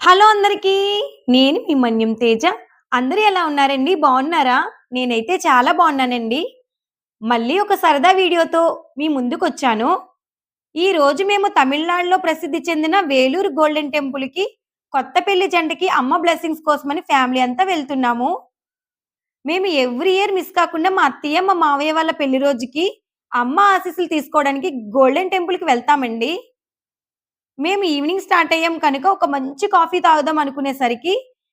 Hello అందరికీ. నేను మీ మన్యం తేజ. అందరూ ఎలా ఉన్నారండి? బావున్నారా? నేనైతే చాలా బావున్నానండి. మళ్ళీ ఒక సరదా వీడియోతో మీ ముందుకొచ్చాను. ఈరోజు మేము తమిళనాడులో ప్రసిద్ధి చెందిన వేలూరు గోల్డెన్ టెంపుల్‌కి కొత్త పెళ్లి జంటకి అమ్మ బ్లెస్సింగ్స్ కోసమని ఫ్యామిలీ అంతా వెళ్తున్నాము. మేము ఎవ్రీ ఇయర్ మిస్ కాకుండా మా అత్తయ్య, మా మావయ్య వాళ్ళ పెళ్లి రోజుకి అమ్మ ఆశీస్సులు తీసుకోవడానికి గోల్డెన్ టెంపుల్‌కి వెళ్తామండి. మేము ఈవినింగ్ స్టార్ట్ అయ్యాం కనుక ఒక మంచి కాఫీ తాగుదాం అనుకునేసరికి,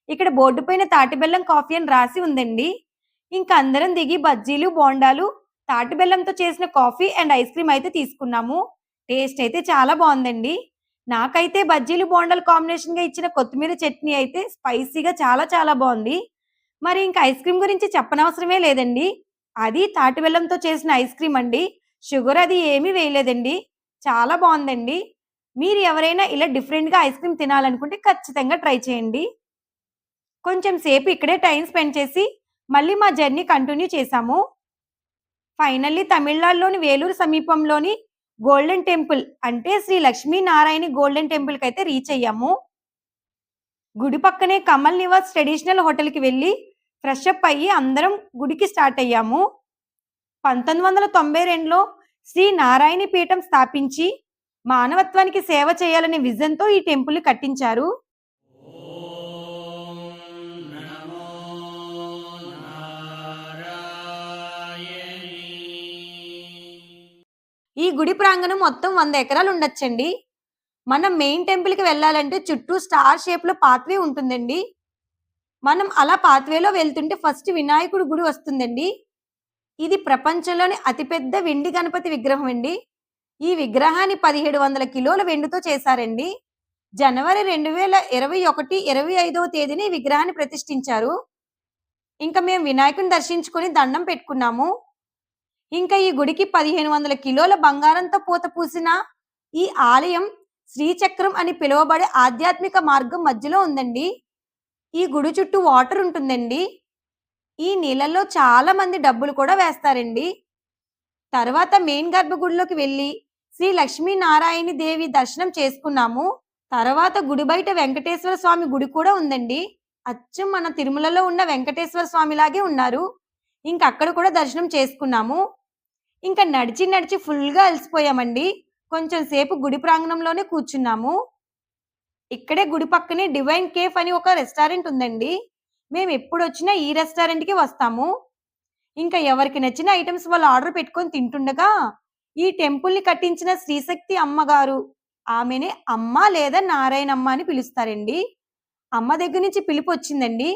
ఇక్కడ బోర్డు పైన తాటి బెల్లం కాఫీ అని రాసి ఉందండి. ఇంక అందరం దిగి బజ్జీలు, బోండాలు, తాటి బెల్లంతో చేసిన కాఫీ అండ్ ఐస్ క్రీమ్ అయితే తీసుకున్నాము. టేస్ట్ అయితే చాలా బావుందండి. నాకైతే బజ్జీలు, బోండాలు కాంబినేషన్‌గా ఇచ్చిన కొత్తిమీర చట్నీ అయితే స్పైసీగా చాలా చాలా బావుంది. మరి ఇంక ఐస్ క్రీమ్ గురించి చెప్పనవసరమే లేదండి. అది తాటి బెల్లంతో చేసిన ఐస్ క్రీమ్ అండి. షుగర్ అది ఏమీ వేయలేదండి. చాలా బావుందండి. మీరు ఎవరైనా ఇలా డిఫరెంట్‌గా ఐస్ క్రీమ్ తినాలనుకుంటే ఖచ్చితంగా ట్రై చేయండి. కొంచెం సేపు ఇక్కడే టైమ్ స్పెండ్ చేసి, మళ్ళీ మా జర్నీ కంటిన్యూ చేశాము. ఫైనల్లీ తమిళనాడులోని వేలూరు సమీపంలోని గోల్డెన్ టెంపుల్ అంటే శ్రీ లక్ష్మీనారాయణి గోల్డెన్ టెంపుల్‌కైతే రీచ్ అయ్యాము. గుడి పక్కనే కమల్ నివాస్ ట్రెడిషనల్ హోటల్‌కి వెళ్లి ఫ్రెష్ అప్ అయ్యి అందరం గుడికి స్టార్ట్ అయ్యాము. 1992లో శ్రీ నారాయణి పీఠం స్థాపించి మానవత్వానికి సేవ చేయాలనే విజన్‌తో ఈ టెంపుల్‌ని కట్టించారు. నమో నారాయణీ. ఈ గుడి ప్రాంగణం మొత్తం 100 ఎకరాలు ఉండొచ్చండి. మనం మెయిన్ టెంపుల్‌కి వెళ్ళాలంటే చుట్టూ స్టార్ షేప్‌లో పాత్‌వే ఉంటుందండి. మనం అలా పాత్‌వేలో వెళ్తుంటే ఫస్ట్ వినాయకుడి గుడి వస్తుందండి. ఇది ప్రపంచంలోనే అతిపెద్ద వెండి గణపతి విగ్రహం అండి. ఈ విగ్రహాన్ని 1700 కిలోల వెండితో చేశారండి. జనవరి 2021, 25వ తేదీన ఈ విగ్రహాన్ని ప్రతిష్ఠించారు. ఇంక మేము వినాయకుడిని దర్శించుకొని దండం పెట్టుకున్నాము. ఇంకా ఈ గుడికి 1500 కిలోల బంగారంతో పూత పూసిన ఈ ఆలయం శ్రీచక్రం అని పిలువబడే ఆధ్యాత్మిక మార్గం మధ్యలో ఉందండి. ఈ గుడి చుట్టూ వాటర్ ఉంటుందండి. ఈ నీళ్ళల్లో చాలా మంది డబ్బులు కూడా వేస్తారండి. తర్వాత మెయిన్ గర్భగుడిలోకి వెళ్లి శ్రీ లక్ష్మీనారాయణి దేవి దర్శనం చేసుకున్నాము. తర్వాత గుడి బయట వెంకటేశ్వర స్వామి గుడి కూడా ఉందండి. అచ్చం మన తిరుమలలో ఉన్న వెంకటేశ్వర స్వామిలాగే ఉన్నారు. అక్కడ కూడా దర్శనం చేసుకున్నాము. నడిచి నడిచి ఫుల్‌గా అలసిపోయామండి. కొంచెం సేపు గుడి ప్రాంగణంలోనే కూర్చున్నాము. ఇక్కడే గుడి పక్కనే డివైన్ కేఫ్ అని ఒక రెస్టారెంట్ ఉందండి. మేమెప్పుడొచ్చినా ఈ రెస్టారెంట్‌కే వస్తాము. ఎవరికి నచ్చిన ఐటెమ్స్ వాళ్ళు ఆర్డర్ పెట్టుకొని తింటుండగా, ఈ టెంపుల్‌ని కట్టించిన శ్రీశక్తి అమ్మగారు, ఆమెనే అమ్మ లేదా నారాయణమ్మ అని పిలుస్తారండి. అమ్మ దగ్గర నుంచి పిలుపొచ్చిందండి.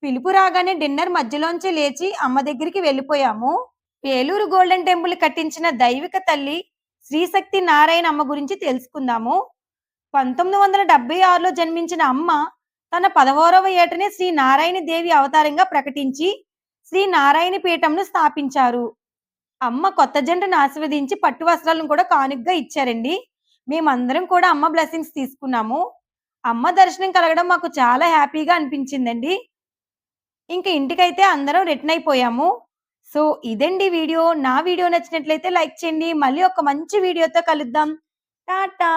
పిలుపు రాగానే డిన్నర్ మధ్యలోంచే లేచి అమ్మ దగ్గరికి వెళ్ళిపోయాము. ఏలూరు గోల్డెన్ టెంపుల్ కట్టించిన దైవిక తల్లి శ్రీశక్తి నారాయణమ్మ గురించి తెలుసుకుందాము. 1976లో జన్మించిన అమ్మ తన 16వ ఏటనే శ్రీ నారాయణి దేవి అవతారంగా ప్రకటించి శ్రీ నారాయణి పీఠంను స్థాపించారు. అమ్మ కొత్త జంటను ఆశీర్వదించి పట్టు వస్త్రాలను కూడా కానుకగా ఇచ్చారండి. మేమందరం కూడా అమ్మ బ్లెస్సింగ్స్ తీసుకున్నాము. అమ్మ దర్శనం కలగడం మాకు చాలా హ్యాపీగా అనిపించిందండి. ఇంటికైతే అందరం రిటర్న్ అయిపోయాము. సో, ఇదండి వీడియో. నా వీడియో నచ్చినట్లయితే లైక్ చేయండి. మళ్ళీ ఒక మంచి వీడియోతో కలుద్దాం. టాటా.